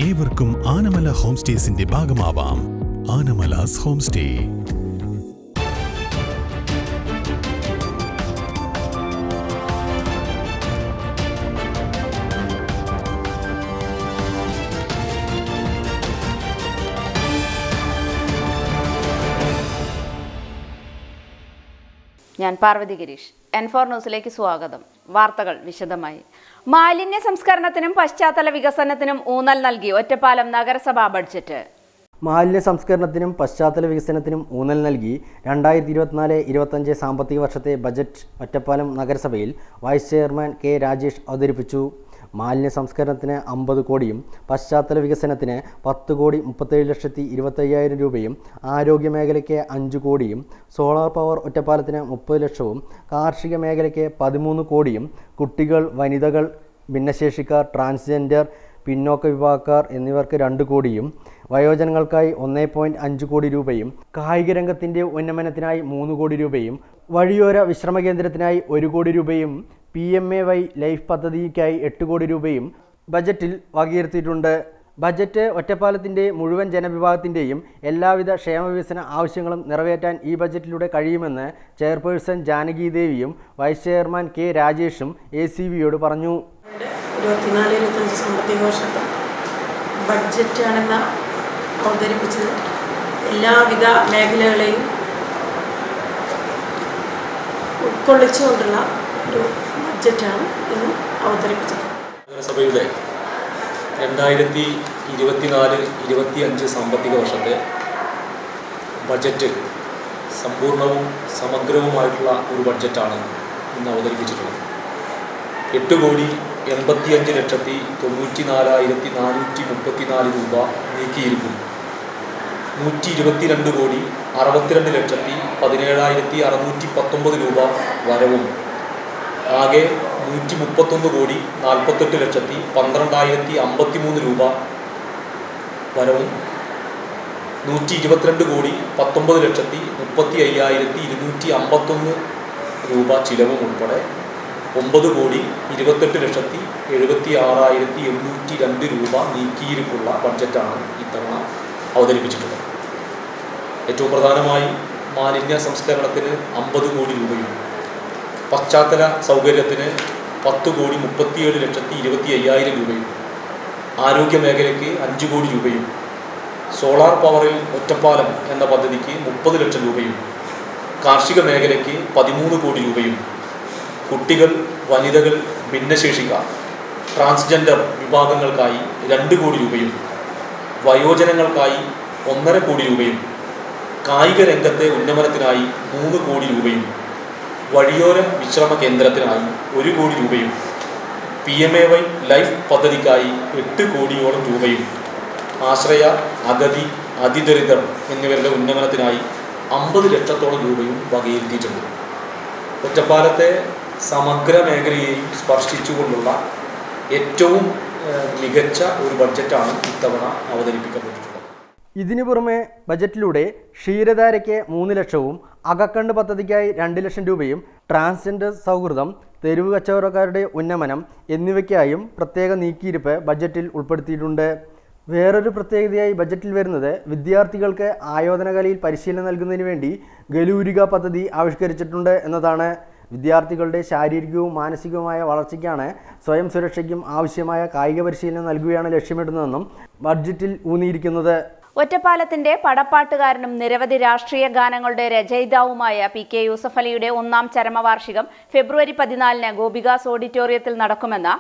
ഏവർക്കും ആനമല ഹോം സ്റ്റേസിന്റെ ഭാഗമാവാം. Anamalas home stay. ഞാൻ പാർവതി ഗിരീഷ്. N4 ന്യൂസിലേക്ക് സ്വാഗതം. വാർത്തകൾ വിശദമായി. മാലിന്യ സംസ്കരണത്തിനും പശ്ചാത്തല വികസനത്തിനും ഊന്നൽ നൽകി ഒറ്റപ്പാലം നഗരസഭാ ബഡ്ജറ്റ്. മാലിന്യ സംസ്കരണത്തിനും പശ്ചാത്തല വികസനത്തിനും ഊന്നൽ നൽകി 2024-25 സാമ്പത്തിക വർഷത്തെ ബജറ്റ് ഒറ്റപ്പാലം നഗരസഭയിൽ വൈസ് ചെയർമാൻ കെ രാജേഷ് അവതരിപ്പിച്ചു. മാലിന്യ സംസ്കരണത്തിന് 50 കോടിയും പശ്ചാത്തല വികസനത്തിന് 10,37,25,000 രൂപയും, ആരോഗ്യ മേഖലയ്ക്ക് 5 കോടിയും, സോളാർ പവർ ഒറ്റപ്പാലത്തിന് 30 ലക്ഷവും, കാർഷിക മേഖലയ്ക്ക് 13 കോടിയും, കുട്ടികൾ, വനിതകൾ, ഭിന്നശേഷിക്കാർ, ട്രാൻസ്ജെൻഡർ, പിന്നോക്ക വിഭാഗക്കാർ എന്നിവർക്ക് 2 കോടിയും, വയോജനങ്ങൾക്കായി 1.5 കോടി രൂപയും, കായിക രംഗത്തിൻ്റെ ഉന്നമനത്തിനായി 3 കോടി രൂപയും, വഴിയോര വിശ്രമ കേന്ദ്രത്തിനായി 1 കോടി രൂപയും, PMAY ലൈഫ് പദ്ധതിക്കായി 8 കോടി രൂപയും ബജറ്റിൽ വകയിരുത്തിയിട്ടുണ്ട്. ബജറ്റ് ഒറ്റപ്പാലത്തിൻ്റെ മുഴുവൻ ജനവിഭാഗത്തിൻ്റെയും എല്ലാവിധ ക്ഷേമവികസന ആവശ്യങ്ങളും നിറവേറ്റാൻ ഈ ബജറ്റിലൂടെ കഴിയുമെന്ന് ചെയർപേഴ്സൺ ജാനകി ദേവിയും വൈസ് ചെയർമാൻ കെ രാജേഷും ACBയോട് പറഞ്ഞു. 24-25 സാമ്പത്തിക വർഷത്തെ ബഡ്ജറ്റാണെന്ന് അവതരിപ്പിച്ചത് എല്ലാവിധ മേഖലകളെയും ഉൾക്കൊള്ളിച്ചുകൊണ്ടുള്ള ഒരു ബഡ്ജറ്റാണ് ഇന്ന് അവതരിപ്പിച്ചത്. നഗരസഭയുടെ 2024-25 സാമ്പത്തിക വർഷത്തെ ബഡ്ജറ്റ് സമ്പൂർണവും സമഗ്രവുമായിട്ടുള്ള ഒരു ബഡ്ജറ്റാണ് ഇന്ന് അവതരിപ്പിച്ചിട്ടുള്ളത്. 8,80,94,434 രൂപ നീക്കിയിരിക്കുന്നു. 122,62,17,619 രൂപ വരവും, ആകെ 131,48,12,053 രൂപ വരവും, 122,19,35,251 രൂപ ചിലവും ഉൾപ്പെടെ 9,28,76,802 രൂപ നീക്കിയിരിപ്പുള്ള ബഡ്ജറ്റാണ് ഇത്തവണ അവതരിപ്പിച്ചിട്ടുള്ളത്. ഏറ്റവും പ്രധാനമായി മാലിന്യ സംസ്കരണത്തിന് 50 കോടി രൂപയും, പശ്ചാത്തല സൗകര്യത്തിന് 10,37,25,000 രൂപയും, ആരോഗ്യ മേഖലയ്ക്ക് 5 കോടി രൂപയും, സോളാർ പവറിൽ ഒറ്റപ്പാലം എന്ന പദ്ധതിക്ക് 30 ലക്ഷം രൂപയും, കാർഷിക മേഖലയ്ക്ക് 13 കോടി രൂപയും, കുട്ടികൾ, വനിതകൾ, ഭിന്നശേഷിക്കാർ, ട്രാൻസ്ജെൻഡർ വിഭാഗങ്ങൾക്കായി 2 കോടി രൂപയും, വയോജനങ്ങൾക്കായി 1.5 കോടി രൂപയും, കായിക രംഗത്തെ ഉന്നമനത്തിനായി 3 കോടി രൂപയും, വഴിയോര വിശ്രമ കേന്ദ്രത്തിനായി 1 കോടി രൂപയും, PMAY ലൈഫ് പദ്ധതിക്കായി 8 കോടിയോളം രൂപയും, ആശ്രയ, അഗതി, അതിദരിദ്രർ എന്നിവരുടെ ഉന്നമനത്തിനായി 50 ലക്ഷത്തോളം രൂപയും വകയിരുത്തിയിട്ടുണ്ട്. ഒറ്റപ്പാലത്തെ സമഗ്ര മേഖലയെയും സ്പർശിച്ചുകൊണ്ടുള്ള ഏറ്റവും മികച്ച ഒരു ബഡ്ജറ്റാണ് ഇത്തവണ അവതരിപ്പിക്കപ്പെട്ടിട്ടുള്ളത്. ഇതിനു പുറമെ ബജറ്റിലൂടെ ക്ഷീരധാരയ്ക്ക് 3 ലക്ഷവും, അകക്കണ്ട് പദ്ധതിക്കായി 2 ലക്ഷം രൂപയും, ട്രാൻസ്ജെൻഡർ സൗഹൃദം, തെരുവ് കച്ചവടക്കാരുടെ ഉന്നമനം എന്നിവയ്ക്കായും പ്രത്യേക നീക്കിയിരിപ്പ് ബജറ്റിൽ ഉൾപ്പെടുത്തിയിട്ടുണ്ട്. വേറൊരു പ്രത്യേകതയായി ബജറ്റിൽ വരുന്നത് വിദ്യാർത്ഥികൾക്ക് ആയോധന കലയിൽ പരിശീലനം നൽകുന്നതിന് വേണ്ടി ഗലൂരിക പദ്ധതി ആവിഷ്കരിച്ചിട്ടുണ്ട് എന്നതാണ്. വിദ്യാർത്ഥികളുടെ ശാരീരികവും മാനസികവുമായ വളർച്ചയ്ക്കാണ് സ്വയം സുരക്ഷയ്ക്കും ആവശ്യമായ കായിക പരിശീലനം നൽകുകയാണ് ലക്ഷ്യമിടുന്നതെന്നും ബഡ്ജറ്റിൽ ഊന്നിയിരിക്കുന്നത്. ഒറ്റപ്പാലത്തിന്റെ പടപ്പാട്ടുകാരനും നിരവധി രാഷ്ട്രീയ ഗാനങ്ങളുടെ രചയിതാവുമായ PK യൂസഫ് അലിയുടെ 1ാം ചരമവാർഷികം ഫെബ്രുവരി 14-ന് ഗോപികാസ് ഓഡിറ്റോറിയത്തിൽ നടക്കുമെന്ന്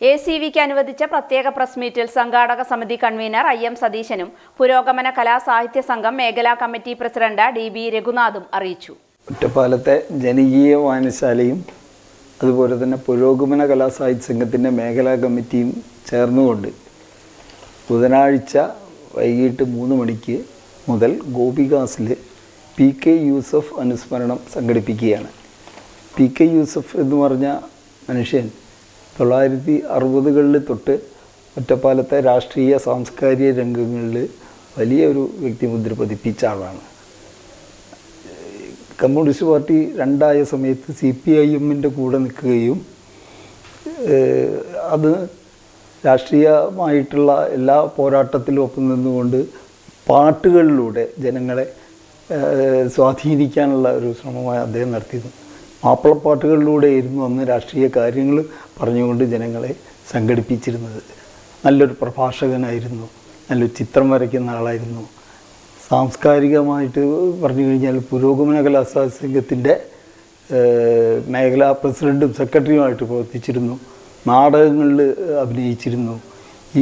ACBക്ക് അനുവദിച്ച പ്രത്യേക പ്രസ് മീറ്റിൽ സംഘാടക സമിതി കൺവീനർ IM സതീശനും പുരോഗമന കലാസാഹിത്യ സംഘം മേഖലാ കമ്മിറ്റി പ്രസിഡന്റ് DB രഘുനാഥും അറിയിച്ചു. ഒറ്റപ്പാലത്തെ ജനകീയ വായനശാലയും അതുപോലെ തന്നെ പുരോഗമന കലാസാഹിത്യ സംഘത്തിൻ്റെ മേഖലാ കമ്മിറ്റിയും ചേർന്നുകൊണ്ട് ബുധനാഴ്ച വൈകിട്ട് 3 മണിക്ക് മുതൽ ഗോപികാസിൽ PK യൂസഫ് അനുസ്മരണം സംഘടിപ്പിക്കുകയാണ്. PK യൂസഫ് എന്ന് പറഞ്ഞ മനുഷ്യൻ 1960കളിൽ തൊട്ട് ഒറ്റപ്പാലത്തെ രാഷ്ട്രീയ സാംസ്കാരിക രംഗങ്ങളിൽ വലിയ ഒരു വ്യക്തിമുദ്ര പതിപ്പിച്ച ആളാണ്. കമ്മ്യൂണിസ്റ്റ് പാർട്ടി രണ്ടായ സമയത്ത് CPIMൻ്റെ കൂടെ നിൽക്കുകയും അത് രാഷ്ട്രീയമായിട്ടുള്ള എല്ലാ പോരാട്ടത്തിലും ഒപ്പം നിന്നുകൊണ്ട് പാട്ടുകളിലൂടെ ജനങ്ങളെ സ്വാധീനിക്കാനുള്ള ഒരു ശ്രമമായി അദ്ദേഹം നടത്തിയിരുന്നു. മാപ്പിളപ്പാട്ടുകളിലൂടെയായിരുന്നു അന്ന് രാഷ്ട്രീയ കാര്യങ്ങൾ പറഞ്ഞുകൊണ്ട് ജനങ്ങളെ സംഘടിപ്പിച്ചിരുന്നത്. നല്ലൊരു പ്രഭാഷകനായിരുന്നു, നല്ലൊരു ചിത്രം വരയ്ക്കുന്ന ആളായിരുന്നു. സാംസ്കാരികമായിട്ട് പറഞ്ഞു കഴിഞ്ഞാൽ പുരോഗമന കലാസാഹിത്യത്തിൻ്റെ മേഖലാ പ്രസിഡൻറ്റും സെക്രട്ടറിയുമായിട്ട് പ്രവർത്തിച്ചിരുന്നു. നാടകങ്ങളിൽ അഭിനയിച്ചിരുന്നു.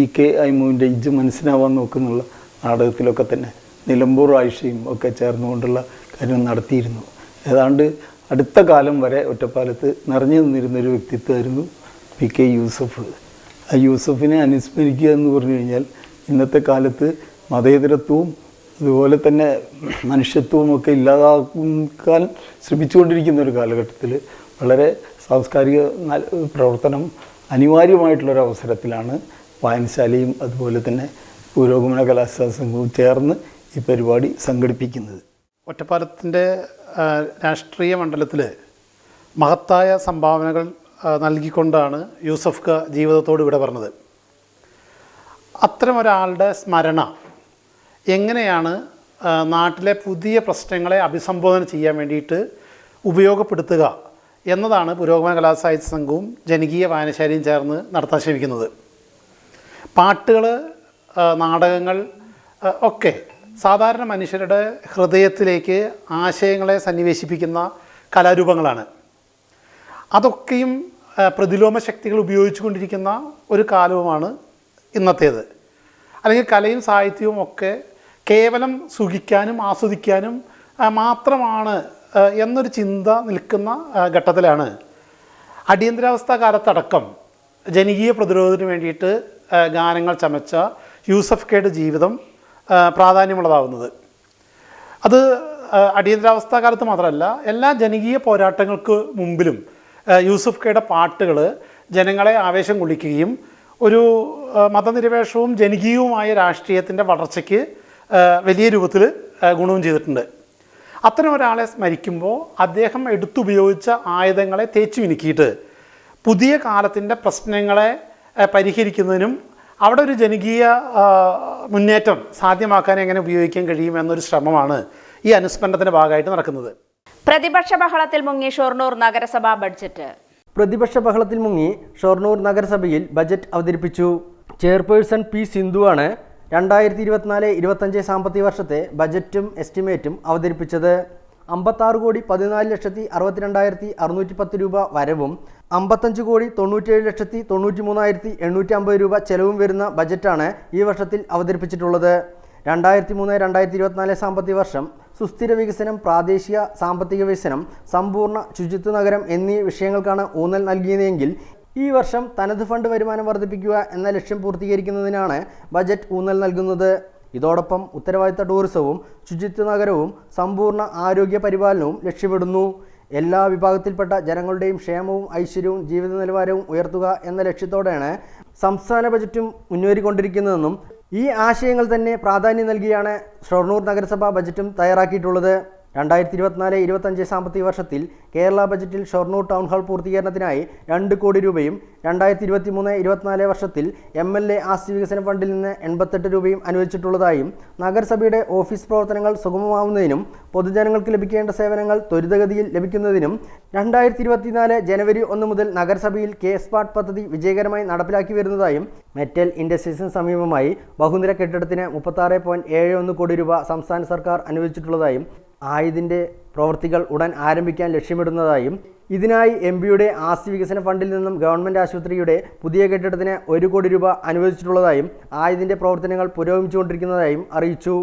E.K. അയ്മുവിൻ്റെ ഇജ്ജ് മനസ്സിലാവാൻ നോക്കുന്നുള്ള നാടകത്തിലൊക്കെ തന്നെ നിലമ്പൂർ ആയിഷയും ഒക്കെ ചേർന്നുകൊണ്ടുള്ള കാര്യം നടത്തിയിരുന്നു. ഏതാണ്ട് അടുത്ത കാലം വരെ ഒറ്റപ്പാലത്ത് നിറഞ്ഞു നിന്നിരുന്നൊരു വ്യക്തിത്വമായിരുന്നു P.K. യൂസഫ്. ആ യൂസഫിനെ അനുസ്മരിക്കുക എന്ന് പറഞ്ഞു കഴിഞ്ഞാൽ ഇന്നത്തെ കാലത്ത് മതേതരത്വവും അതുപോലെ തന്നെ മനുഷ്യത്വവും ഒക്കെ ഇല്ലാതാക്കാൻ ശ്രമിച്ചുകൊണ്ടിരിക്കുന്ന ഒരു കാലഘട്ടത്തിൽ വളരെ സാംസ്കാരിക പ്രവർത്തനം അനിവാര്യമായിട്ടുള്ളൊരവസരത്തിലാണ് വായനശാലയും അതുപോലെ തന്നെ പുരോഗമന കലാസാംഘവും ചേർന്ന് ഈ പരിപാടി സംഘടിപ്പിക്കുന്നത്. ഒറ്റപ്പാലത്തിൻ്റെ രാഷ്ട്രീയ മണ്ഡലത്തിൽ മഹത്തായ സംഭാവനകൾ നൽകിക്കൊണ്ടാണ് യൂസഫ് ക ജീവിതത്തോട് ഇവിടെ പറഞ്ഞത്. അത്തരം ഒരാളുടെ സ്മരണ എങ്ങനെയാണ് നാട്ടിലെ പുതിയ പ്രശ്നങ്ങളെ അഭിസംബോധന ചെയ്യാൻ വേണ്ടിയിട്ട് ഉപയോഗപ്പെടുത്തുക എന്നതാണ് പുരോഗമന കലാസാഹിത്യ സംഘവും ജനകീയ വായനശാലയും ചേർന്ന് നടത്താൻ ശ്രമിക്കുന്നത്. പാട്ടുകൾ, നാടകങ്ങൾ ഒക്കെ സാധാരണ മനുഷ്യരുടെ ഹൃദയത്തിലേക്ക് ആശയങ്ങളെ സന്നിവേശിപ്പിക്കുന്ന കലാരൂപങ്ങളാണ്. അതൊക്കെയും പ്രതിലോമ ശക്തികൾ ഉപയോഗിച്ചുകൊണ്ടിരിക്കുന്ന ഒരു കാലവുമാണ് ഇന്നത്തേത്. അല്ലെങ്കിൽ കലയും സാഹിത്യവും ഒക്കെ കേവലം സുഖിക്കാനും ആസ്വദിക്കാനും മാത്രമാണ് എന്നൊരു ചിന്ത നിൽക്കുന്ന ഘട്ടത്തിലാണ് അടിയന്തരാവസ്ഥ കാലത്തടക്കം ജനകീയ പ്രതിരോധത്തിന് വേണ്ടിയിട്ട് ഗാനങ്ങൾ ചമച്ച യൂസഫ് കെയുടെ ജീവിതം പ്രാധാന്യമുള്ളതാവുന്നത്. അത് അടിയന്തരാവസ്ഥ കാലത്ത് മാത്രമല്ല, എല്ലാ ജനകീയ പോരാട്ടങ്ങൾക്ക് മുമ്പിലും യൂസഫ് കെയുടെ പാട്ടുകൾ ജനങ്ങളെ ആവേശം കൊള്ളിക്കുകയും ഒരു മതനിരപേക്ഷവും ജനകീയവുമായ രാഷ്ട്രീയത്തിൻ്റെ വളർച്ചയ്ക്ക് വലിയ രൂപത്തിൽ ഗുണവും ചെയ്തിട്ടുണ്ട്. അത്തരം ഒരാളെ സ്മരിക്കുമ്പോൾ അദ്ദേഹം എടുത്തുപയോഗിച്ച ആയുധങ്ങളെ തേച്ചു മിനുക്കിയിട്ട് പുതിയ കാലത്തിൻ്റെ പ്രശ്നങ്ങളെ പരിഹരിക്കുന്നതിനും അവിടെ ഒരു ജനകീയ മുന്നേറ്റം സാധ്യമാക്കാൻ എങ്ങനെ ഉപയോഗിക്കാൻ കഴിയും എന്നൊരു ശ്രമമാണ് ഈ അനുസ്മരണത്തിൻ്റെ ഭാഗമായിട്ട് നടക്കുന്നത്. പ്രതിപക്ഷ ബഹളത്തിൽ മുങ്ങി ഷൊർണൂർ നഗരസഭാ ബഡ്ജറ്റ്. പ്രതിപക്ഷ ബഹളത്തിൽ മുങ്ങി ഷൊർണൂർ നഗരസഭയിൽ ബജറ്റ് അവതരിപ്പിച്ചു. Chairperson P. സിന്ധുവാണ് 2024-25 സാമ്പത്തിക വർഷത്തെ ബജറ്റും എസ്റ്റിമേറ്റും അവതരിപ്പിച്ചത്. 56,14,62,610 രൂപ വരവും 55,97,93,850 രൂപ ചെലവും വരുന്ന ബജറ്റാണ് ഈ വർഷത്തിൽ അവതരിപ്പിച്ചിട്ടുള്ളത്. 2023-2024 സാമ്പത്തിക വർഷം സുസ്ഥിര വികസനം, പ്രാദേശിക സാമ്പത്തിക വികസനം, സമ്പൂർണ്ണ ശുചിത്വ നഗരം എന്നീ വിഷയങ്ങൾക്കാണ് ഊന്നൽ നൽകിയതെങ്കിൽ ഈ വർഷം തനത് ഫണ്ട് വരുമാനം വർദ്ധിപ്പിക്കുക എന്ന ലക്ഷ്യം പൂർത്തീകരിക്കുന്നതിനാണ് ബജറ്റ് ഊന്നൽ നൽകുന്നത്. ഇതോടൊപ്പം ഉത്തരവാദിത്ത ടൂറിസവും ശുചിത്വ നഗരവും സമ്പൂർണ്ണ ആരോഗ്യ പരിപാലനവും ലക്ഷ്യമിടുന്നു. എല്ലാ വിഭാഗത്തിൽപ്പെട്ട ജനങ്ങളുടെയും ക്ഷേമവും ഐശ്വര്യവും ജീവിത നിലവാരവും ഉയർത്തുക എന്ന ലക്ഷ്യത്തോടെയാണ് സംസ്ഥാന ബജറ്റും മുന്നേറിക്കൊണ്ടിരിക്കുന്നതെന്നും ഈ ആശയങ്ങൾ തന്നെ പ്രാധാന്യം നൽകിയാണ് ഷൊർണൂർ നഗരസഭാ ബജറ്റും തയ്യാറാക്കിയിട്ടുള്ളത്. 2024-25 സാമ്പത്തിക വർഷത്തിൽ കേരള ബജറ്റിൽ ഷൊർണൂർ ടൗൺ ഹാൾ പൂർത്തീകരണത്തിനായി 2 കോടി രൂപയും 2023-24 വർഷത്തിൽ MLA ആസ്തി വികസന ഫണ്ടിൽ നിന്ന് 88 രൂപയും അനുവദിച്ചിട്ടുള്ളതായും നഗരസഭയുടെ ഓഫീസ് പ്രവർത്തനങ്ങൾ സുഗമമാവുന്നതിനും പൊതുജനങ്ങൾക്ക് ലഭിക്കേണ്ട സേവനങ്ങൾ ത്വരിതഗതിയിൽ ലഭിക്കുന്നതിനും 2024 ജനുവരി 1 മുതൽ നഗരസഭയിൽ K-സ്പാട്ട് പദ്ധതി വിജയകരമായി നടപ്പിലാക്കി വരുന്നതായും മെറ്റൽ ഇൻഡസ്ട്രീസിന് സമീപമായി ബഹുനില കെട്ടിടത്തിന് 36.71 കോടി രൂപ സംസ്ഥാന സർക്കാർ അനുവദിച്ചിട്ടുള്ളതായും ആയതിൻ്റെ പ്രവൃത്തികൾ ഉടൻ ആരംഭിക്കാൻ ലക്ഷ്യമിടുന്നതായും ഇതിനായി MPയുടെ ആസ്തി വികസന ഫണ്ടിൽ നിന്നും ഗവൺമെൻറ് ആശുപത്രിയുടെ പുതിയ കെട്ടിടത്തിന് 1 കോടി രൂപ അനുവദിച്ചിട്ടുള്ളതായും ആയതിൻ്റെ പ്രവർത്തനങ്ങൾ പുരോഗമിച്ചുകൊണ്ടിരിക്കുന്നതായും അറിയിച്ചു.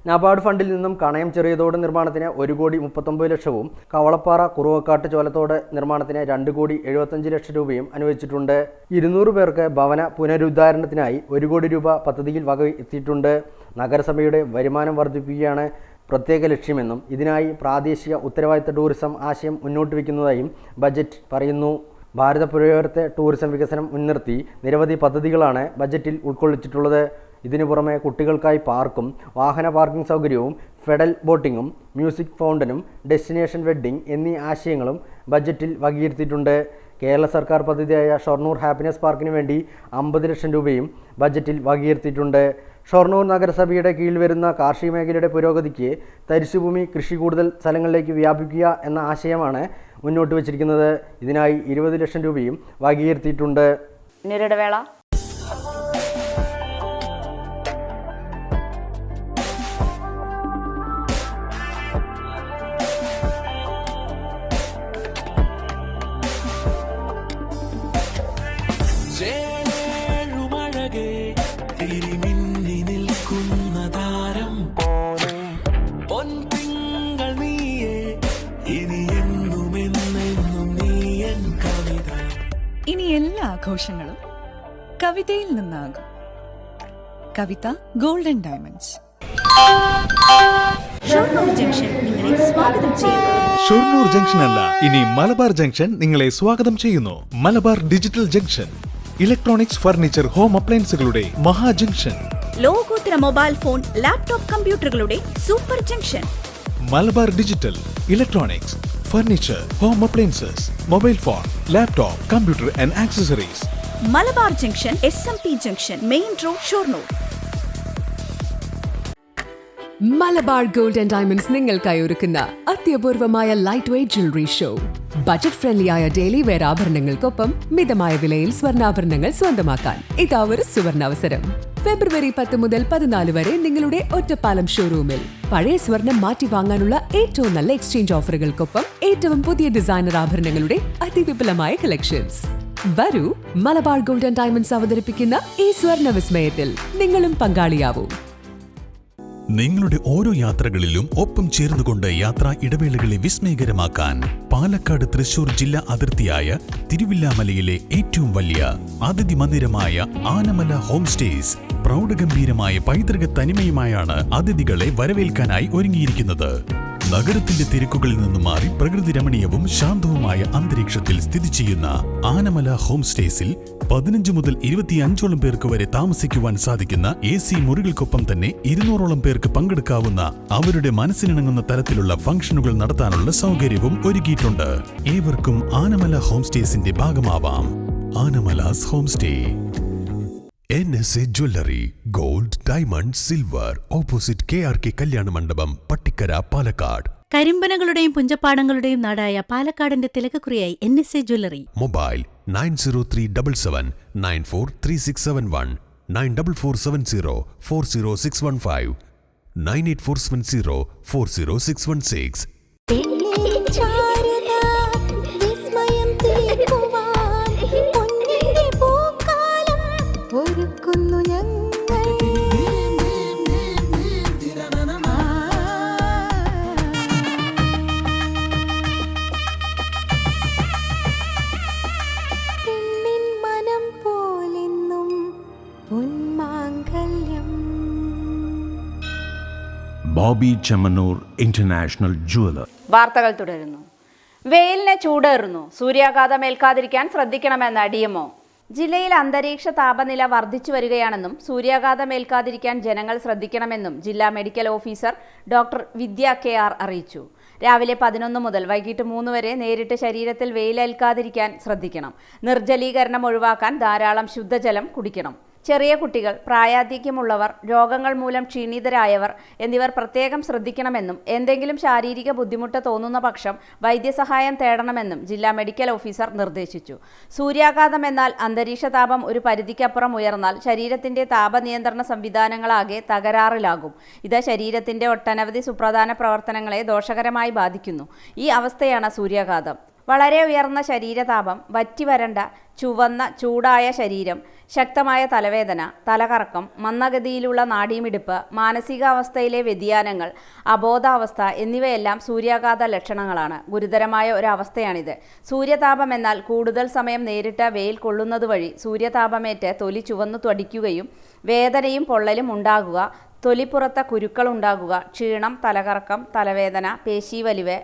നബാർഡ് ഫണ്ടിൽ നിന്നും കണയം ചെറിയതോട് നിർമ്മാണത്തിന് 1,39 ലക്ഷവും കവളപ്പാറ കുറുവക്കാട്ട് ചോലത്തോട് നിർമ്മാണത്തിന് 2,75 ലക്ഷം രൂപയും അനുവദിച്ചിട്ടുണ്ട്. 200 പേർക്ക് ഭവന പുനരുദ്ധാരണത്തിനായി 1 കോടി രൂപ പദ്ധതിയിൽ വകയെത്തിയിട്ടുണ്ട്. നഗരസഭയുടെ വരുമാനം വർദ്ധിപ്പിക്കുകയാണ് പ്രത്യേക ലക്ഷ്യമെന്നും ഇതിനായി പ്രാദേശിക ഉത്തരവാദിത്ത ടൂറിസം ആശയം മുന്നോട്ട് വയ്ക്കുന്നതായും ബജറ്റ് പറയുന്നു. ഭാരതപ്പുഴയോരത്തെ ടൂറിസം വികസനം മുൻനിർത്തി നിരവധി പദ്ധതികളാണ് ബജറ്റിൽ ഉൾക്കൊള്ളിച്ചിട്ടുള്ളത്. ഇതിനു പുറമെ കുട്ടികൾക്കായി പാർക്കും വാഹന പാർക്കിംഗ് സൗകര്യവും ഫെഡൽ ബോട്ടിങ്ങും മ്യൂസിക് ഫൗണ്ടനും ഡെസ്റ്റിനേഷൻ വെഡ്ഡിംഗ് എന്നീ ആശയങ്ങളും ബജറ്റിൽ വകയിരുത്തിയിട്ടുണ്ട്. കേരള സർക്കാർ പദ്ധതിയായ ഷൊർണൂർ ഹാപ്പിനെസ് പാർക്കിന് വേണ്ടി 50 ലക്ഷം രൂപയും ബജറ്റിൽ വകയിരുത്തിയിട്ടുണ്ട്. ഷൊർണൂർ നഗരസഭയുടെ കീഴിൽ വരുന്ന കാർഷിക മേഖലയുടെ പുരോഗതിക്ക് തരിശുഭൂമി കൃഷി കൂടുതൽ സ്ഥലങ്ങളിലേക്ക് വ്യാപിക്കുക എന്ന ആശയമാണ് മുന്നോട്ട് വച്ചിരിക്കുന്നത്. ഇതിനായി 20 ലക്ഷം രൂപയും വകയിരുത്തിയിട്ടുണ്ട്. നിരടവേള. ഇനി എല്ലാ ആഘോഷങ്ങളും കവിതയിൽ നിന്നാകും. കവിത ഗോൾഡൻ ഡയമണ്ട്സ്. ഷൊർണൂർ ജംഗ്ഷൻ നിങ്ങളെ സ്വാഗതം ചെയ്യുന്നു. ഷൊർണൂർ ജംഗ്ഷൻ അല്ല, ഇനി മലബാർ ജംഗ്ഷൻ നിങ്ങളെ സ്വാഗതം ചെയ്യുന്നു. Malabar digital junction, electronics, furniture, home അപ്ലയൻസുകളുടെ മഹാ ജംഗ്ഷൻ. ലോകോത്തര മൊബൈൽ ഫോൺ, ലാപ്ടോപ്പ്, കമ്പ്യൂട്ടറുകളുടെ super junction. Malabar digital, electronics, furniture, home appliances, mobile phone, laptop, computer and accessories. Malabar junction, SMP junction, main road, Shoranur. Malabar gold and diamonds നിങ്ങൾക്കായി ഒരുക്കുന്ന അത്യപൂർവമായ light weight jewellery show. Budget ഫ്രണ്ട്ലിയായ daily wear ആഭരണങ്ങൾക്കൊപ്പം മിതമായ വിലയിൽ സ്വർണ്ണാഭരണങ്ങൾ സ്വന്തമാക്കാൻ ഇതാ ഒരു സുവർണാവസരം. ഫെബ്രുവരി 10 മുതൽ 14 വരെ നിങ്ങളുടെ ഒറ്റപ്പാലം ഷോറൂമിൽ പഴയ സ്വർണം മാറ്റി വാങ്ങാനുള്ള ഏറ്റവും നല്ല എക്സ്ചേഞ്ച് ഓഫറുകൾക്കൊപ്പം ഏറ്റവും പുതിയ ഡിസൈനർ ആഭരണങ്ങളുടെ അതിവിപുലമായ കളക്ഷൻസ്. വരൂ, മലബാർ ഗോൾഡ് ആൻഡ് ഡയമണ്ട്സ് അവതരിപ്പിക്കുന്ന ഈ സ്വർണ്ണ വിസ്മയത്തിൽ നിങ്ങളും പങ്കാളിയാവൂ. നിങ്ങളുടെ ഓരോ യാത്രകളിലും ഒപ്പം ചേർന്നുകൊണ്ട് യാത്രാ ഇടവേളകളെ വിസ്മയകരമാക്കാൻ പാലക്കാട് തൃശൂർ ജില്ലാ അതിർത്തിയായ തിരുവില്ലാമലയിലെ ഏറ്റവും വലിയ അതിഥി മന്ദിരമായ ആനമല ഹോം സ്റ്റേസ് പ്രൗഢഗംഭീരമായ പൈതൃക തനിമയുമായാണ് അതിഥികളെ വരവേൽക്കാനായി ഒരുങ്ങിയിരിക്കുന്നത്. നഗരത്തിന്റെ തിരക്കുകളിൽ നിന്ന് മാറി പ്രകൃതി രമണീയവും ശാന്തവുമായ അന്തരീക്ഷത്തിൽ സ്ഥിതി ചെയ്യുന്ന ആനമല ഹോം സ്റ്റേസിൽ 15 മുതൽ 25ഓളം പേർക്ക് വരെ താമസിക്കുവാൻ സാധിക്കുന്ന AC മുറികൾക്കൊപ്പം തന്നെ 200ഓളം പേർക്ക് പങ്കെടുക്കാവുന്ന അവരുടെ മനസ്സിനിണങ്ങുന്ന തരത്തിലുള്ള ഫംഗ്ഷനുകൾ നടത്താനുള്ള സൗകര്യവും ഒരുക്കിയിട്ടുണ്ട്. ഏവർക്കും ആനമല ഹോം സ്റ്റേസിന്റെ ഭാഗമാവാം. Anamalas home stay. NSA jewellery, gold, diamond, silver, opposite KRK കല്യാണ മണ്ഡപം, പട്ടിക്കര, പാലക്കാട്. കരിമ്പനകളുടെയും പുഞ്ചപ്പാടങ്ങളുടെയും നാടായ പാലക്കാടിന്റെ തിലകക്കുറിയായി NSA jewellery. Mobile 903477943671, 9447040615, 9847040616. Boby Chemmanur international jeweller. വാർത്തകൾ തുടരുന്നു. വെയിലിന് ചൂടേറുന്നു, സൂര്യാഘാതം ഏൽക്കാതിരിക്കാൻ ശ്രദ്ധിക്കണമെന്ന് DMO. ജില്ലയിൽ അന്തരീക്ഷ താപനില വർദ്ധിച്ചു വരികയാണെന്നും സൂര്യാഘാതം ഏൽക്കാതിരിക്കാൻ ജനങ്ങൾ ശ്രദ്ധിക്കണമെന്നും ജില്ലാ മെഡിക്കൽ ഓഫീസർ ഡോക്ടർ വിദ്യ KR അറിയിച്ചു. രാവിലെ 11 മുതൽ വൈകിട്ട് 3 വരെ നേരിട്ട് ശരീരത്തിൽ വെയിലേൽക്കാതിരിക്കാൻ ശ്രദ്ധിക്കണം. നിർജ്ജലീകരണം ഒഴിവാക്കാൻ ധാരാളം ശുദ്ധജലം കുടിക്കണം. ചെറിയ കുട്ടികൾ, പ്രായാധിക്യമുള്ളവർ, രോഗങ്ങൾ മൂലം ക്ഷീണിതരായവർ എന്നിവർ പ്രത്യേകം ശ്രദ്ധിക്കണമെന്നും എന്തെങ്കിലും ശാരീരിക ബുദ്ധിമുട്ട് തോന്നുന്ന പക്ഷം വൈദ്യസഹായം തേടണമെന്നും ജില്ലാ മെഡിക്കൽ ഓഫീസർ നിർദ്ദേശിച്ചു. സൂര്യാഘാതം എന്നാൽ അന്തരീക്ഷ താപം ഒരു പരിധിക്കപ്പുറം ഉയർന്നാൽ ശരീരത്തിന്റെ താപനിയന്ത്രണ സംവിധാനങ്ങളാകെ തകരാറിലാകും. ഇത് ശരീരത്തിന്റെ ഒട്ടനവധി സുപ്രധാന പ്രവർത്തനങ്ങളെ ദോഷകരമായി ബാധിക്കുന്നു. ഈ അവസ്ഥയാണ് സൂര്യാഘാതം. വളരെ ഉയർന്ന ശരീരതാപം, വറ്റിവരണ്ട ചുവന്ന ചൂടായ ശരീരം, ശക്തമായ തലവേദന, തലകറക്കം, മന്ദഗതിയിലുള്ള നാഡീമിടിപ്പ്, മാനസികാവസ്ഥയിലെ വ്യതിയാനങ്ങൾ, അബോധാവസ്ഥ എന്നിവയെല്ലാം സൂര്യാഘാത ലക്ഷണങ്ങളാണ്. ഗുരുതരമായ ഒരു അവസ്ഥയാണിത്. സൂര്യതാപം എന്നാൽ കൂടുതൽ സമയം നേരിട്ട് വെയിൽ കൊള്ളുന്നതുവഴി സൂര്യതാപമേറ്റ് തൊലി ചുവന്നു ത്വടിക്കുകയും വേദനയും പൊള്ളലും ഉണ്ടാകുക, തൊലിപ്പുറത്ത് കുരുക്കൾ ഉണ്ടാകുക, ക്ഷീണം, തലകറക്കം, തലവേദന, പേശീവലിവ്,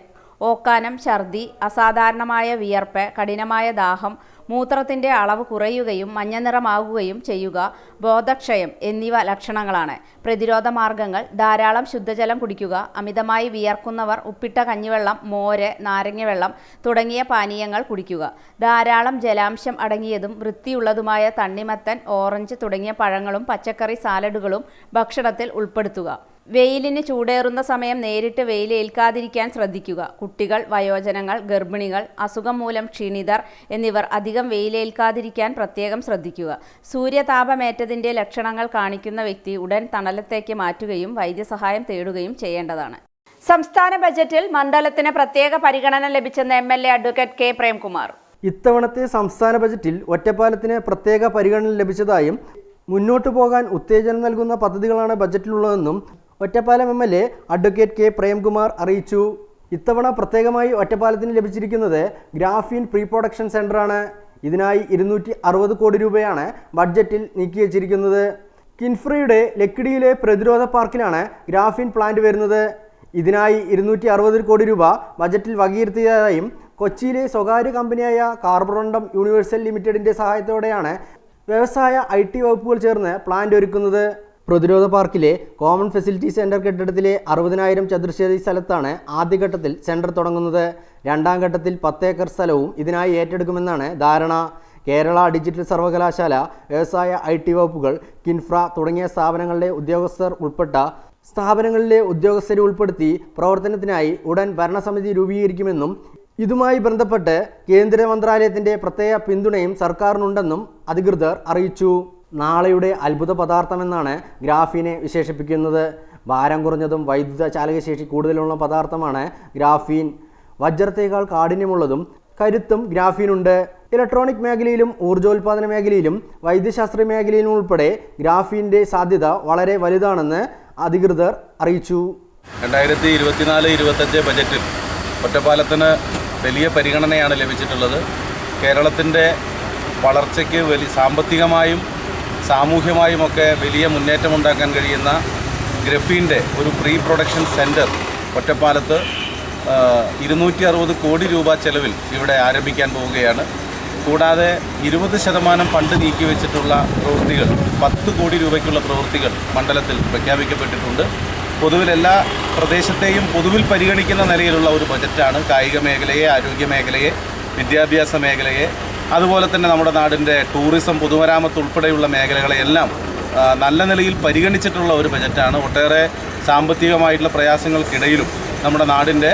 ഓക്കാനം, ഛർദി, അസാധാരണമായ വിയർപ്പ്, കഠിനമായ ദാഹം, മൂത്രത്തിൻ്റെ അളവ് കുറയുകയും മഞ്ഞനിറമാകുകയും ചെയ്യുക, ബോധക്ഷയം എന്നിവ ലക്ഷണങ്ങളാണ്. പ്രതിരോധ മാർഗങ്ങൾ: ധാരാളം ശുദ്ധജലം കുടിക്കുക, അമിതമായി വിയർക്കുന്നവർ ഉപ്പിട്ട കഞ്ഞിവെള്ളം, മോര്, നാരങ്ങവെള്ളം തുടങ്ങിയ പാനീയങ്ങൾ കുടിക്കുക, ധാരാളം ജലാംശം അടങ്ങിയതും വൃത്തിയുള്ളതുമായ തണ്ണിമത്തൻ, ഓറഞ്ച് തുടങ്ങിയ പഴങ്ങളും പച്ചക്കറി സാലഡുകളും ഭക്ഷണത്തിൽ ഉൾപ്പെടുത്തുക. വെയിലിന് ചൂടേറുന്ന സമയം നേരിട്ട് വെയിലേൽക്കാതിരിക്കാൻ ശ്രദ്ധിക്കുക. കുട്ടികൾ, വയോജനങ്ങൾ, ഗർഭിണികൾ, അസുഖം മൂലം ക്ഷീണിതർ എന്നിവർ അധികം വെയിലേൽക്കാതിരിക്കാൻ പ്രത്യേകം ശ്രദ്ധിക്കുക. സൂര്യതാപമേറ്റതിൻ്റെ ലക്ഷണങ്ങൾ കാണിക്കുന്ന വ്യക്തി ഉടൻ തണലത്തേക്ക് മാറ്റുകയും വൈദ്യസഹായം തേടുകയും ചെയ്യേണ്ടതാണ്. സംസ്ഥാന ബജറ്റിൽ മണ്ഡലത്തിന് പ്രത്യേക പരിഗണന ലഭിച്ചെന്ന് MLA അഡ്വക്കേറ്റ് കെ പ്രേംകുമാർ. ഇത്തവണത്തെ സംസ്ഥാന ബജറ്റിൽ ഒറ്റപ്പാലത്തിന് പ്രത്യേക പരിഗണന ലഭിച്ചതായും മുന്നോട്ടു പോകാൻ ഉത്തേജനം നൽകുന്ന പദ്ധതികളാണ് ബജറ്റിലുള്ളതെന്നും Ottapalam MLA advocate K Premkumar അറിയിച്ചു. ഇത്തവണ പ്രത്യേകമായി ഒറ്റപ്പാലത്തിന് ലഭിച്ചിരിക്കുന്നത് ഗ്രാഫീൻ പ്രീ പ്രൊഡക്ഷൻ സെൻ്ററാണ്. ഇതിനായി 260 കോടി രൂപയാണ് ബഡ്ജറ്റിൽ നീക്കിവച്ചിരിക്കുന്നത്. കിൻഫ്രയുടെ ലക്കിടിയിലെ പ്രതിരോധ പാർക്കിലാണ് ഗ്രാഫീൻ പ്ലാന്റ് വരുന്നത്. ഇതിനായി 260 കോടി രൂപ ബജറ്റിൽ വകയിരുത്തിയതായും കൊച്ചിയിലെ സ്വകാര്യ കമ്പനിയായ കാർബറണ്ടം യൂണിവേഴ്സൽ ലിമിറ്റഡിൻ്റെ സഹായത്തോടെയാണ് വ്യവസായ IT വകുപ്പുകൾ ചേർന്ന് പ്ലാന്റ് ഒരുക്കുന്നത്. പ്രതിരോധ പാർക്കിലെ കോമൺ ഫെസിലിറ്റി സെൻറ്റർ കെട്ടിടത്തിലെ 60,000 ചതുരശ്രീ സ്ഥലത്താണ് ആദ്യഘട്ടത്തിൽ സെൻറ്റർ തുടങ്ങുന്നത്. രണ്ടാം ഘട്ടത്തിൽ 10 ഏക്കർ സ്ഥലവും ഇതിനായി ഏറ്റെടുക്കുമെന്നാണ് ധാരണ. കേരള ഡിജിറ്റൽ സർവകലാശാല, വ്യവസായ IT വകുപ്പുകൾ, കിൻഫ്ര തുടങ്ങിയ സ്ഥാപനങ്ങളിലെ ഉദ്യോഗസ്ഥരെ ഉൾപ്പെടുത്തി പ്രവർത്തനത്തിനായി ഉടൻ ഭരണസമിതി രൂപീകരിക്കുമെന്നും ഇതുമായി ബന്ധപ്പെട്ട് കേന്ദ്ര മന്ത്രാലയത്തിൻ്റെ പ്രത്യേക പിന്തുണയും സർക്കാരിനുണ്ടെന്നും അധികൃതർ അറിയിച്ചു. നാളെയുടെ അത്ഭുത പദാർത്ഥമെന്നാണ് ഗ്രാഫീനെ വിശേഷിപ്പിക്കുന്നത്. ഭാരം കുറഞ്ഞതും വൈദ്യുത ചാലകശേഷി കൂടുതലുള്ള പദാർത്ഥമാണ് ഗ്രാഫീൻ. വജ്രത്തേക്കാൾ കാഠിന്യമുള്ളതും കരുത്തും ഗ്രാഫീനുണ്ട്. ഇലക്ട്രോണിക് മേഖലയിലും ഊർജ്ജോൽപാദന മേഖലയിലും വൈദ്യശാസ്ത്ര മേഖലയിലും ഉൾപ്പെടെ ഗ്രാഫീൻ്റെ സാധ്യത വളരെ വലുതാണെന്ന് അധികൃതർ അറിയിച്ചു. 2024-25 ബജറ്റിൽ ഒറ്റപ്പാലത്തിന് വലിയ പരിഗണനയാണ് ലഭിച്ചിട്ടുള്ളത്. കേരളത്തിൻ്റെ വളർച്ചയ്ക്ക് സാമ്പത്തികമായും സാമൂഹ്യമായുമൊക്കെ വലിയ മുന്നേറ്റമുണ്ടാക്കാൻ കഴിയുന്ന ഗ്രഫീൻ്റെ ഒരു പ്രീ പ്രൊഡക്ഷൻ സെൻറ്റർ ഒറ്റപ്പാലത്ത് 260 കോടി രൂപ ചെലവിൽ ഇവിടെ ആരംഭിക്കാൻ പോവുകയാണ്. കൂടാതെ 20% ഫണ്ട് നീക്കിവെച്ചിട്ടുള്ള പ്രവൃത്തികൾ, 10 കോടി രൂപയ്ക്കുള്ള പ്രവൃത്തികൾ മണ്ഡലത്തിൽ പ്രഖ്യാപിക്കപ്പെട്ടിട്ടുണ്ട്. പൊതുവിൽ എല്ലാ പ്രദേശത്തെയും പൊതുവിൽ പരിഗണിക്കുന്ന നിലയിലുള്ള ഒരു ബജറ്റാണ്. കായിക മേഖലയെ, ആരോഗ്യ മേഖലയെ, വിദ്യാഭ്യാസ മേഖലയെ, അതുപോലെ തന്നെ നമ്മുടെ നാടിൻ്റെ ടൂറിസം, പൊതുമരാമത്ത് ഉൾപ്പെടെയുള്ള മേഖലകളെയെല്ലാം നല്ല നിലയിൽ പരിഗണിച്ചിട്ടുള്ള ഒരു ബജറ്റാണ്. ഒട്ടേറെ സാമ്പത്തികമായിട്ടുള്ള പ്രയാസങ്ങൾക്കിടയിലും നമ്മുടെ നാടിൻ്റെ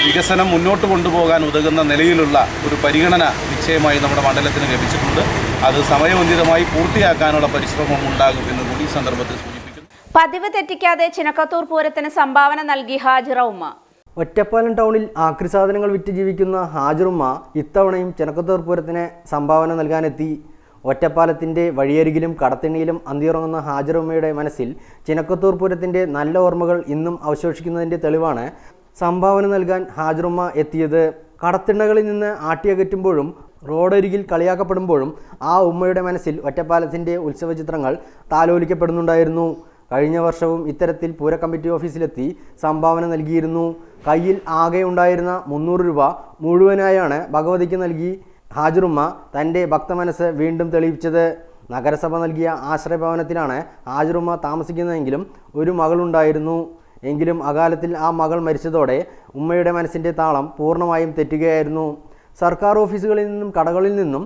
വികസനം മുന്നോട്ട് കൊണ്ടുപോകാൻ ഉതകുന്ന നിലയിലുള്ള ഒരു പരിഗണന നിശ്ചയമായി നമ്മുടെ മണ്ഡലത്തിന് ലഭിച്ചിട്ടുണ്ട്. അത് സമയബന്ധിതമായി പൂർത്തിയാക്കാനുള്ള പരിശ്രമം ഉണ്ടാകും എന്ന് കൂടി ഈ സന്ദർഭത്തിൽ സൂചിപ്പിക്കുന്നു. പതിവ് തെറ്റിക്കാതെ ചിനക്കത്തൂർ പൂരത്തിന് സംഭാവന നൽകി ഹാജിറ ഉമ്മ. ഒറ്റപ്പാലം ടൗണിൽ ആക്രി സാധനങ്ങൾ വിറ്റ് ജീവിക്കുന്ന ഹാജിറുമ്മ ഇത്തവണയും ചിനക്കത്തൂർ പൂരത്തിന് സംഭാവന നൽകാനെത്തി. ഒറ്റപ്പാലത്തിൻ്റെ വഴിയരികിലും കടത്തിണ്ണിയിലും അന്തിയുറങ്ങുന്ന ഹാജിറുമ്മയുടെ മനസ്സിൽ ചിനക്കത്തൂർ പൂരത്തിൻ്റെ നല്ല ഓർമ്മകൾ ഇന്നും അവശേഷിക്കുന്നതിൻ്റെ തെളിവാണ് സംഭാവന നൽകാൻ ഹാജിറുമ്മ എത്തിയത്. കടത്തിണ്ണകളിൽ നിന്ന് ആട്ടിയകറ്റുമ്പോഴും റോഡരികിൽ കളിയാക്കപ്പെടുമ്പോഴും ആ ഉമ്മയുടെ മനസ്സിൽ ഒറ്റപ്പാലത്തിൻ്റെ ഉത്സവ ചിത്രങ്ങൾ താലോലിക്കപ്പെടുന്നുണ്ടായിരുന്നു. കഴിഞ്ഞ വർഷവും ഇത്തരത്തിൽ പൂര കമ്മിറ്റി ഓഫീസിലെത്തി സംഭാവന നൽകിയിരുന്നു. കയ്യിൽ ആകെ ഉണ്ടായിരുന്ന 300 രൂപ മുഴുവനായാണ് ഭഗവതിക്ക് നൽകി ഹാജിറുമ്മ തൻ്റെ ഭക്തമനസ്സ് വീണ്ടും തെളിയിച്ചത്. നഗരസഭ നൽകിയ ആശ്രയഭവനത്തിലാണ് ഹാജിറുമ്മ താമസിക്കുന്നതെങ്കിലും ഒരു മകളുണ്ടായിരുന്നു. എങ്കിലും അകാലത്തിൽ ആ മകൾ മരിച്ചതോടെ ഉമ്മയുടെ മനസ്സിൻ്റെ താളം പൂർണ്ണമായും തെറ്റുകയായിരുന്നു. സർക്കാർ ഓഫീസുകളിൽ നിന്നും കടകളിൽ നിന്നും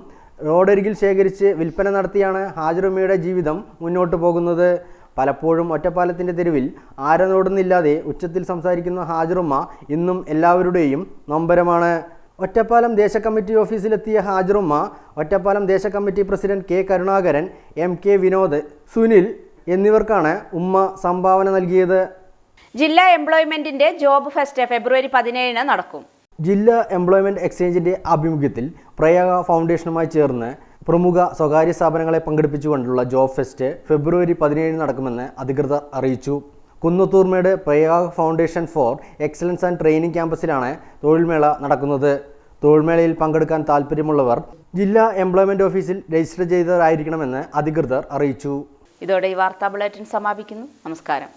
റോഡരികിൽ ശേഖരിച്ച് വിൽപ്പന നടത്തിയാണ് ഹാജിറുമ്മയുടെ ജീവിതം മുന്നോട്ട് പോകുന്നത്. പലപ്പോഴും ഒറ്റപ്പാലത്തിൻ്റെ തെരുവിൽ ആരനോടുന്നില്ലാതെ ഉച്ചത്തിൽ സംസാരിക്കുന്ന ഹാജിറുമ്മ ഇന്നും എല്ലാവരുടെയും നൊമ്പരമാണ്. ഒറ്റപ്പാലം ദേശകമ്മിറ്റി ഓഫീസിലെത്തിയ ഹാജിറുമ്മ ഒറ്റപ്പാലം ദേശകമ്മിറ്റി president K Karunakaran, MK Vinod, Sunil എന്നിവർക്കാണ് ഉമ്മ സംഭാവന നൽകിയത്. ജില്ലാ എംപ്ലോയ്മെന്റിന്റെ ജോബ് ഫെസ്റ്റ് ഫെബ്രുവരി 17 നടക്കും. ജില്ലാ എംപ്ലോയ്മെന്റ് എക്സ്ചേഞ്ചിന്റെ ആഭിമുഖ്യത്തിൽ പ്രയാഗ ഫൗണ്ടേഷനുമായി ചേർന്ന് പ്രമുഖ സ്വകാര്യ സ്ഥാപനങ്ങളെ പങ്കെടുപ്പിച്ചുകൊണ്ടുള്ള ജോബ് ഫെസ്റ്റ് ഫെബ്രുവരി 17 നടക്കുമെന്ന് അധികൃതർ അറിയിച്ചു. Kunnathurmedu Prayaga foundation for excellence and training ക്യാമ്പസിലാണ് തൊഴിൽമേള നടക്കുന്നത്. തൊഴിൽമേളയിൽ പങ്കെടുക്കാൻ താൽപ്പര്യമുള്ളവർ ജില്ലാ എംപ്ലോയ്മെന്റ് ഓഫീസിൽ രജിസ്റ്റർ ചെയ്തവരായിരിക്കണമെന്ന് അധികൃതർ അറിയിച്ചു. ഇതോടെ ഈ വാർത്താ ബുള്ളറ്റിൻ സമാപിക്കുന്നു. നമസ്കാരം.